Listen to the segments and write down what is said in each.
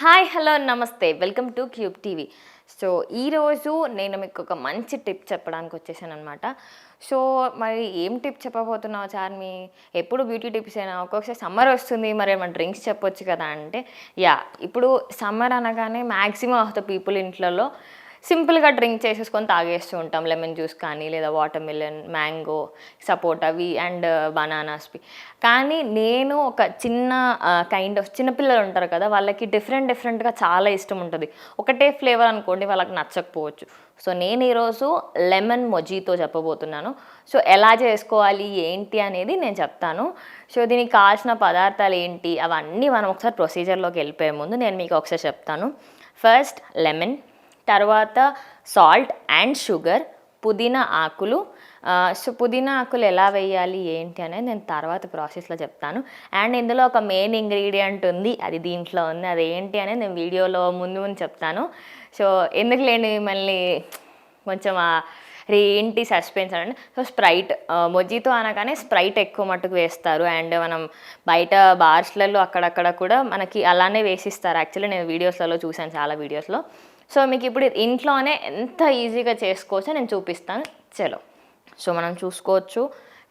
Hi hello నమస్తే welcome to cube TV. So ఈరోజు నేను మీకు ఒక మంచి టిప్ చెప్పడానికి వచ్చేసాను అనమాట. సో మరి ఏం టిప్ చెప్పబోతున్నావు చార్మి? ఎప్పుడు బ్యూటీ టిప్స్ అయినా, ఒక్కొక్కసారి సమ్మర్ వస్తుంది, మరి ఏమైనా డ్రింక్స్ చెప్పొచ్చు కదా అంటే, ఇప్పుడు సమ్మర్ అనగానే మ్యాక్సిమం ఆఫ్ ద పీపుల్ ఇంట్లలో సింపుల్గా డ్రింక్ చేసేసుకొని తాగేస్తూ ఉంటాం. లెమన్ జ్యూస్ కానీ, లేదా వాటర్ మిలన్, మ్యాంగో, సపోటా అవి అండ్ బనానాస్వి. కానీ నేను ఒక చిన్న కైండ్ ఆఫ్ చిన్నపిల్లలు ఉంటారు కదా, వాళ్ళకి డిఫరెంట్గా చాలా ఇష్టం ఉంటుంది. ఒకటే ఫ్లేవర్ అనుకోండి వాళ్ళకి నచ్చకపోవచ్చు. సో నేను ఈరోజు లెమన్ మొజీతో చెప్పబోతున్నాను. సో ఎలా చేసుకోవాలి ఏంటి అనేది నేను చెప్తాను. సో దీనికి కావాల్సిన పదార్థాలు ఏంటి అవన్నీ మనం ఒకసారి ప్రొసీజర్లోకి వెళ్ళిపోయే ముందు నేను మీకు ఒకసారి చెప్తాను. ఫస్ట్ లెమన్, తర్వాత సాల్ట్ అండ్ షుగర్, పుదీనా ఆకులు. సో పుదీనా ఆకులు ఎలా వేయాలి ఏంటి అనేది నేను తర్వాత ప్రాసెస్లో చెప్తాను. అండ్ ఇందులో ఒక మెయిన్ ఇంగ్రీడియంట్ ఉంది, అది దీంట్లో ఉంది, అది ఏంటి అనేది నేను వీడియోలో ముందు చెప్తాను. సో ఎందుకు లేండి మళ్ళీ కొంచెం ఏంటి సస్పెన్స్ అంటే, సో స్ప్రైట్, మొజితో అనగానే స్ప్రైట్ ఎక్కువ మట్టుకు వేస్తారు. అండ్ మనం బయట బార్స్లలో అక్కడక్కడ కూడా మనకి అలానే వేసిస్తారు. యాక్చువల్లీ నేను వీడియోస్లలో చూశాను, చాలా వీడియోస్లో. సో మీకు ఇప్పుడు ఇంట్లోనే ఎంత ఈజీగా చేసుకోవచ్చో నేను చూపిస్తాను. చలో, సో మనం చూసుకోవచ్చు.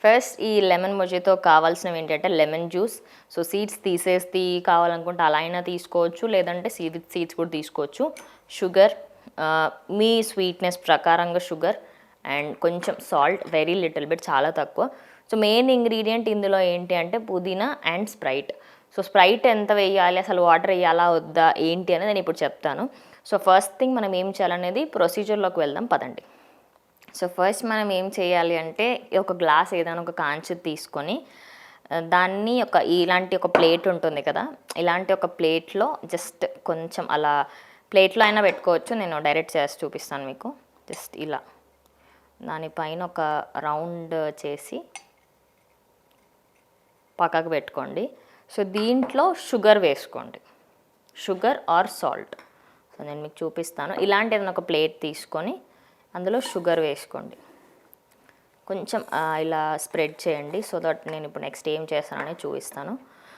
ఫస్ట్ ఈ లెమన్ మొజితో కావాల్సినవి ఏంటంటే లెమన్ జ్యూస్. సో సీడ్స్ తీసేసి కావాలనుకుంటే అలా అయినా తీసుకోవచ్చు, లేదంటే సీడ్స్ కూడా తీసుకోవచ్చు. షుగర్, మీ స్వీట్నెస్ ప్రకారంగా షుగర్, అండ్ కొంచెం సాల్ట్, వెరీ లిటిల్ బిట్, చాలా తక్కువ. సో మెయిన్ ఇంగ్రీడియంట్ ఇందులో ఏంటి అంటే పుదీనా అండ్ స్ప్రైట్. సో స్ప్రైట్ ఎంత వేయాలి, అసలు వాటర్ వేయాలా వద్దా ఏంటి అనేది నేను ఇప్పుడు చెప్తాను. సో ఫస్ట్ థింగ్ మనం ఏం చేయాలనేది ప్రొసీజర్లోకి వెళ్దాం పదండి. సో ఫస్ట్ మనం ఏం చేయాలి అంటే ఒక గ్లాస్ ఏదైనా ఒక కాంచుది తీసుకొని దాన్ని ఇలాంటి ఒక ప్లేట్ ఉంటుంది కదా, ఇలాంటి ఒక ప్లేట్లో జస్ట్ కొంచెం అలా ప్లేట్లో అయినా పెట్టుకోవచ్చు, నేను డైరెక్ట్ చేసి చూపిస్తాను మీకు. జస్ట్ ఇలా దానిపైన ఒక రౌండ్ చేసి పక్కకు పెట్టుకోండి. సో దీంట్లో షుగర్ వేసుకోండి, షుగర్ ఆర్ సాల్ట్. సో నేను మీకు చూపిస్తాను. ఇలాంటి ఏదైనా ఒక ప్లేట్ తీసుకొని అందులో షుగర్ వేసుకోండి, కొంచెం ఇలా స్ప్రెడ్ చేయండి. సో దట్ నేను ఇప్పుడు నెక్స్ట్ ఏం చేస్తానని చూపిస్తాను.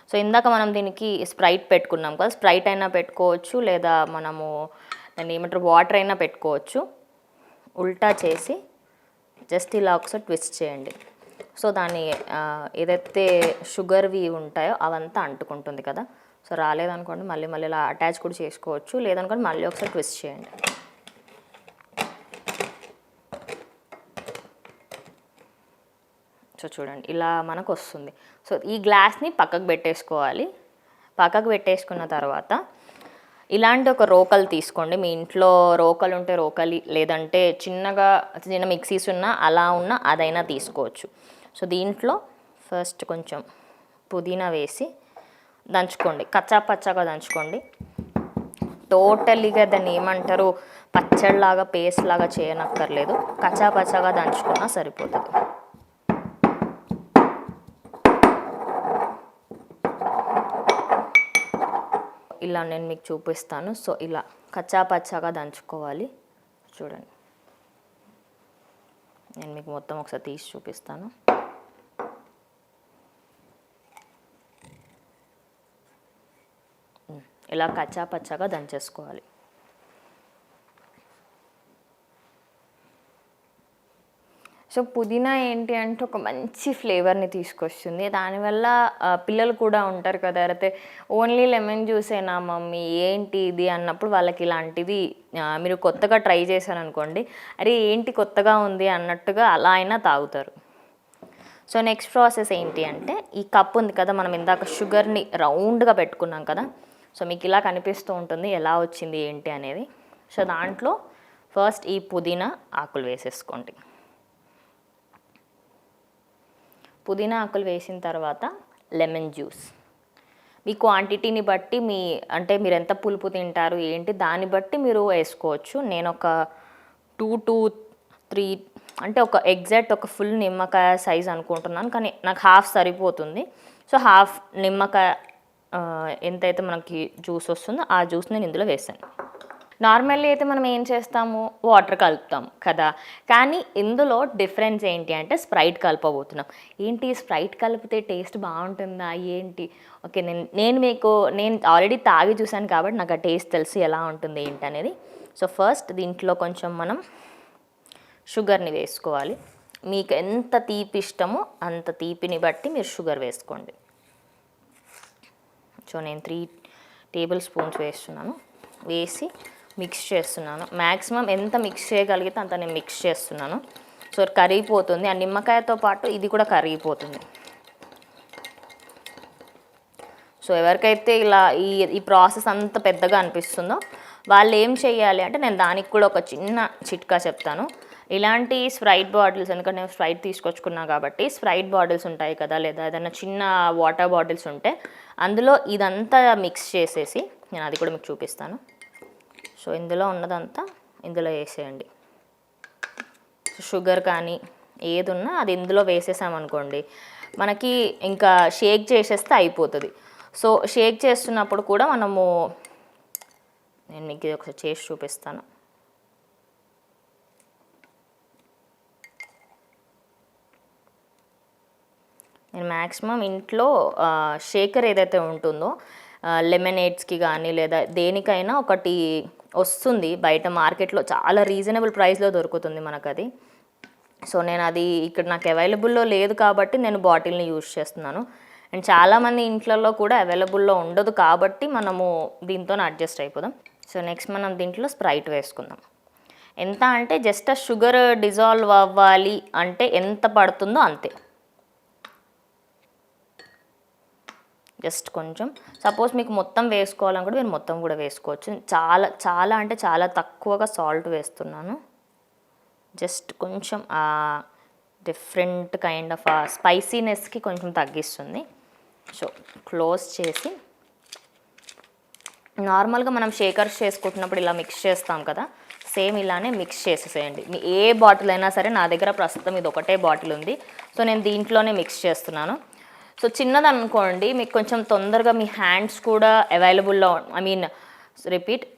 సో ఇందాక మనం దీనికి స్ప్రైట్ పెట్టుకున్నాం కదా, స్ప్రైట్ అయినా పెట్టుకోవచ్చు, లేదా మనము దాన్ని ఏమంటారు వాటర్ అయినా పెట్టుకోవచ్చు. ఉల్టా చేసి జస్ట్ ఇలా ఒకసారి ట్విస్ట్ చేయండి. సో దాన్ని ఏదైతే షుగర్వి ఉంటాయో అవంతా అంటుకుంటుంది కదా. సో రాలేదనుకోండి మళ్ళీ ఇలా అటాచ్ కూడా చేసుకోవచ్చు, లేదనుకోండి మళ్ళీ ఒకసారి ట్విస్ట్ చేయండి. సో చూడండి ఇలా మనకు వస్తుంది. సో ఈ గ్లాస్ని పక్కకు పెట్టేసుకోవాలి. పక్కకు పెట్టేసుకున్న తర్వాత ఇలాంటి ఒక రోకలు తీసుకోండి. మీ ఇంట్లో రోకలు ఉంటే రోకలి, లేదంటే చిన్న మిక్సీస్ ఉన్నా అలా ఉన్నా అదైనా తీసుకోవచ్చు. సో దీంట్లో ఫస్ట్ కొంచెం పుదీనా వేసి దంచుకోండి, కచ్చా పచ్చాగా దంచుకోండి. టోటలీగా దాన్ని ఏమంటారు పచ్చడిలాగా పేస్ట్ లాగా చేయనక్కర్లేదు, కచ్చా పచ్చాగా దంచుకున్నా సరిపోతుంది. ఇలా నేను మీకు చూపిస్తాను. సో ఇలా కచ్చా పచ్చాగా దంచుకోవాలి. చూడండి నేను మీకు మొత్తం ఒకసారి తీసి చూపిస్తాను. ఇలా కచ్చా పచ్చాగా దంచేసుకోవాలి. సో పుదీనా ఏంటి అంటే ఒక మంచి ఫ్లేవర్ని తీసుకొస్తుంది. దానివల్ల పిల్లలు కూడా ఉంటారు కదా, అయితే ఓన్లీ లెమన్ జ్యూసేనా మమ్మీ ఏంటి ఇది అన్నప్పుడు వాళ్ళకి ఇలాంటిది మీరు కొత్తగా ట్రై చేశారనుకోండి, అరే ఏంటి కొత్తగా ఉంది అన్నట్టుగా అలా అయినా తాగుతారు. సో నెక్స్ట్ ప్రాసెస్ ఏంటి అంటే ఈ కప్ ఉంది కదా, మనం ఇందాక షుగర్ని రౌండ్గా పెట్టుకున్నాం కదా. సో మీకు ఇలా కనిపిస్తూ ఉంటుంది ఎలా వచ్చింది ఏంటి అనేది. సో దాంట్లో ఫస్ట్ ఈ పుదీనా ఆకులు వేసేసుకోండి. పుదీనా ఆకులు వేసిన తర్వాత లెమన్ జ్యూస్, మీ క్వాంటిటీని బట్టి మీరు ఎంత పులుపు తింటారు ఏంటి దాన్ని బట్టి మీరు వేసుకోవచ్చు. నేను ఒక 2 to 3 అంటే ఒక ఎగ్జాక్ట్ ఒక ఫుల్ నిమ్మకాయ సైజ్ అనుకుంటున్నాను, కానీ నాకు హాఫ్ సరిపోతుంది. సో హాఫ్ నిమ్మకాయ ఎంతైతే మనకి జ్యూస్ వస్తుందో ఆ జ్యూస్ నేను ఇందులో వేసాను. నార్మల్లీ అయితే మనం ఏం చేస్తాము, వాటర్ కలుపుతాం కదా. కానీ ఇందులో డిఫరెన్స్ ఏంటి అంటే స్ప్రైట్ కలపబోతున్నాం. ఏంటి స్ప్రైట్ కలిపితే టేస్ట్ బాగుంటుందా ఏంటి? ఓకే, నేను ఆల్రెడీ తాగి చూసాను కాబట్టి నాకు ఆ టేస్ట్ తెలుసు ఎలా ఉంటుంది ఏంటి అనేది. సో ఫస్ట్ దీంట్లో కొంచెం మనం షుగర్ని వేసుకోవాలి. మీకు ఎంత తీపి ఇష్టమో అంత తీపిని బట్టి మీరు షుగర్ వేసుకోండి. సో నేను 3 టేబుల్ స్పూన్స్ వేస్తున్నాను. వేసి మిక్స్ చేస్తున్నాను. మ్యాక్సిమం ఎంత మిక్స్ చేయగలిగితే అంత నేను మిక్స్ చేస్తున్నాను. సో కరిగిపోతుంది. ఆ నిమ్మకాయతో పాటు ఇది కూడా కరిగిపోతుంది. సో ఎవరికైతే ఇలా ఈ ప్రాసెస్ అంత పెద్దగా అనిపిస్తుందో వాళ్ళు ఏం చేయాలి అంటే, నేను దానికి కూడా ఒక చిన్న చిట్కా చెప్తాను. ఇలాంటి స్ప్రైట్ బాటిల్స్, ఎందుకంటే నేను స్ప్రైట్ తీసుకొచ్చుకున్నా కాబట్టి స్ప్రైట్ బాటిల్స్ ఉంటాయి కదా, లేదా ఏదైనా చిన్న వాటర్ బాటిల్స్ ఉంటే అందులో ఇదంతా మిక్స్ చేసేసి, నేను అది కూడా మీకు చూపిస్తాను. సో ఇందులో ఉన్నదంతా ఇందులో వేసేయండి. షుగర్ కానీ ఏది ఉన్నా అది ఇందులో వేసేసామనుకోండి, మనకి ఇంకా షేక్ చేసేస్తే అయిపోతుంది. సో షేక్ చేస్తున్నప్పుడు కూడా నేను మీకు ఇది ఒకసారి చేసి చూపిస్తాను. నేను మ్యాక్సిమం ఇంట్లో షేకర్ ఏదైతే ఉంటుందో లెమనేడ్స్కి కానీ లేదా దేనికైనా ఒకటి వస్తుంది బయట మార్కెట్లో, చాలా రీజనబుల్ ప్రైస్లో దొరుకుతుంది మనకు అది. సో నేను అది ఇక్కడ నాకు అవైలబుల్లో లేదు కాబట్టి నేను బాటిల్ని యూజ్ చేస్తున్నాను. అండ్ చాలామంది ఇంట్లలో కూడా అవైలబుల్లో ఉండదు కాబట్టి మనము దీంతో అడ్జస్ట్ అయిపోదాం. సో నెక్స్ట్ మనం దీంట్లో స్ప్రైట్ వేసుకుందాం. ఎంత అంటే జస్ట్ షుగర్ డిజాల్వ్ అవ్వాలి అంటే ఎంత పడుతుందో అంతే. జస్ట్ కొంచెం, సపోజ్ మీకు మొత్తం వేసుకోవాలని కూడా మీరు మొత్తం కూడా వేసుకోవచ్చు. చాలా అంటే చాలా తక్కువగా సాల్ట్ వేస్తున్నాను. జస్ట్ కొంచెం డిఫరెంట్ కైండ్ ఆఫ్ స్పైసీనెస్కి కొంచెం తగ్గిస్తుంది. సో క్లోజ్ చేసి నార్మల్గా మనం షేకర్స్ చేసుకుంటున్నప్పుడు ఇలా మిక్స్ చేస్తాం కదా, సేమ్ ఇలానే మిక్స్ చేసేసేయండి. మీ ఏ బాటిల్ అయినా సరే, నా దగ్గర ప్రస్తుతం ఇది ఒకటే బాటిల్ ఉంది, సో నేను దీంట్లోనే మిక్స్ చేస్తున్నాను. సో చిన్నదనుకోండి, మీకు కొంచెం తొందరగా మీ హ్యాండ్స్ కూడా అవైలబుల్లో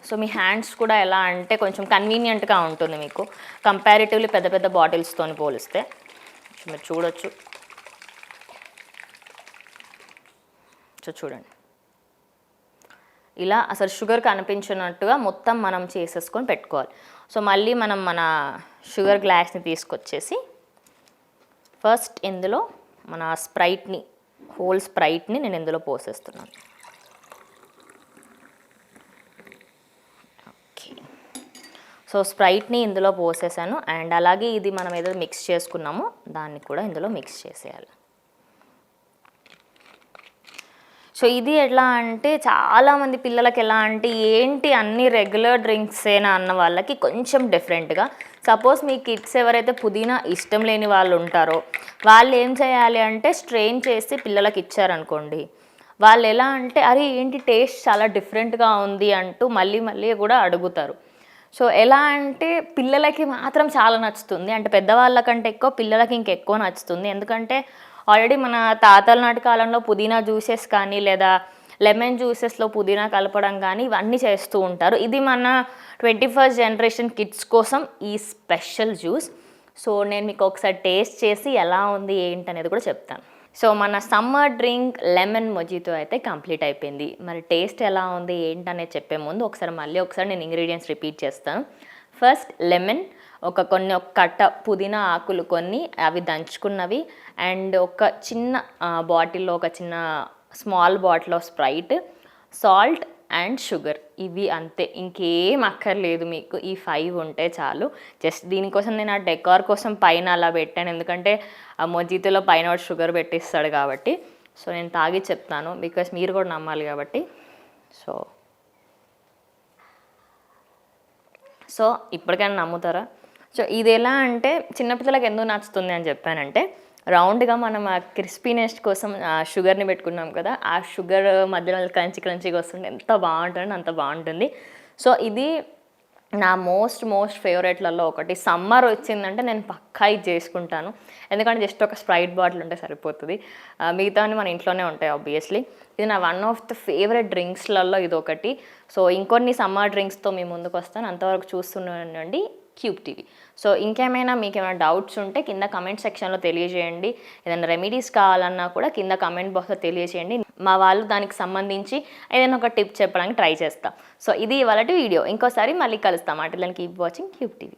సో మీ హ్యాండ్స్ కూడా ఎలా అంటే కొంచెం కన్వీనియంట్గా ఉంటుంది మీకు, కంపారిటివ్లీ పెద్ద పెద్ద బాటిల్స్తో పోలిస్తే. మీరు చూడొచ్చు. సో చూడండి, ఇలా అసలు షుగర్ కనిపించినట్టుగా మొత్తం మనం చేసేసుకొని పెట్టుకోవాలి. సో మళ్ళీ మనం మన షుగర్ గ్లాస్ని తీసుకొచ్చేసి ఫస్ట్ ఇందులో మన స్ప్రైట్ని, హోల్ స్ప్రైట్ని నేను ఇందులో పోసేస్తున్నాను. ఓకే, సో స్ప్రైట్ని ఇందులో పోసేసాను. అండ్ అలాగే ఇది మనం ఏదో మిక్స్ చేసుకున్నామో దాన్ని కూడా ఇందులో మిక్స్ చేసేయాలి. సో ఇది ఎలా అంటే చాలామంది పిల్లలకి ఎలా అంటే ఏంటి అన్ని రెగ్యులర్ డ్రింక్సేనా అన్న వాళ్ళకి కొంచెం డిఫరెంట్గా, సపోజ్ మీ కిడ్స్ ఎవరైతే పుదీనా ఇష్టం లేని వాళ్ళు ఉంటారో వాళ్ళు ఏం చేయాలి అంటే స్ట్రెయిన్ చేసి పిల్లలకి ఇచ్చారనుకోండి, వాళ్ళు ఎలా అంటే అరే ఏంటి టేస్ట్ చాలా డిఫరెంట్గా ఉంది అంటూ మళ్ళీ మళ్ళీ కూడా అడుగుతారు. సో ఎలా అంటే పిల్లలకి మాత్రం చాలా నచ్చుతుంది, అంటే పెద్దవాళ్ళకంటే ఎక్కువ పిల్లలకి ఇంకెక్కువ నచ్చుతుంది. ఎందుకంటే ఆల్రెడీ మన తాతల నాటి కాలంలో పుదీనా జ్యూసెస్ కానీ లేదా లెమన్ జ్యూసెస్లో పుదీనా కలపడం కానీ ఇవన్నీ చేస్తూ ఉంటారు. ఇది మన 21st జనరేషన్ కిడ్స్ కోసం ఈ స్పెషల్ జ్యూస్. సో నేను మీకు ఒకసారి టేస్ట్ చేసి ఎలా ఉంది ఏంటనేది కూడా చెప్తాను. సో మన సమ్మర్ డ్రింక్ లెమన్ మొజిటో అయితే కంప్లీట్ అయిపోయింది. మరి టేస్ట్ ఎలా ఉంది ఏంటనేది చెప్పే ముందు ఒకసారి నేను ఇంగ్రీడియంట్స్ రిపీట్ చేస్తాను. ఫస్ట్ లెమన్, ఒక కట్ట పుదీనా ఆకులు కొన్ని అవి దంచుకున్నవి, అండ్ ఒక చిన్న బాటిల్లో ఒక చిన్న small bottle of Sprite, salt and sugar. ఇవి అంతే, ఇంకేం అక్కర్లేదు మీకు. ఈ 5 ఉంటే చాలు. జస్ట్ దీనికోసం నేను ఆ డెకార్ కోసం పైన అలా పెట్టాను, ఎందుకంటే ఆ మొజిటోలో పైన షుగర్ పెట్టిస్తాడు కాబట్టి. సో నేను తాగి చెప్తాను, బికాస్ మీరు కూడా నమ్మాలి కాబట్టి. సో ఇప్పటికైనా నమ్ముతారా? సో ఇది ఎలా అంటే చిన్నపిల్లలకి ఎందుకు నచ్చుతుంది అని చెప్పానంటే, రౌండ్గా మనం ఆ క్రిస్పీనెస్ కోసం ఆ షుగర్ని పెట్టుకున్నాం కదా, ఆ షుగర్ మధ్యలో క్రంచీగా వస్తుంటే ఎంత బాగుంటుంది అంత బాగుంటుంది. సో ఇది నా మోస్ట్ ఫేవరెట్లలో ఒకటి. సమ్మర్ వచ్చిందంటే నేను పక్కా ఇది చేసుకుంటాను. ఎందుకంటే జస్ట్ ఒక స్ప్రైట్ బాటిల్ ఉంటే సరిపోతుంది. మిగతావన్నీ మన ఇంట్లోనే ఉంటాయి ఆబ్వియస్లీ. ఇది నా వన్ ఆఫ్ ద ఫేవరెట్ డ్రింక్స్లలో ఇది ఒకటి. సో ఇంకొన్ని సమ్మర్ డ్రింక్స్తో మీ ముందుకు వస్తాను. అంతవరకు చూస్తున్నానండి క్యూబ్ టీవీ. సో ఇంకేమైనా మీకు ఏమైనా డౌట్స్ ఉంటే కింద కమెంట్ సెక్షన్లో తెలియజేయండి. ఏదైనా రెమెడీస్ కావాలన్నా కూడా కింద కమెంట్ బాక్స్లో తెలియజేయండి. మా వాళ్ళు దానికి సంబంధించి ఏదైనా ఒక టిప్ చెప్పడానికి ట్రై చేస్తాం. సో ఇది ఇవాళటి వీడియో. ఇంకోసారి మళ్ళీ కలుస్తాం. అట్లా కీప్ వాచింగ్ క్యూబ్ టీవీ.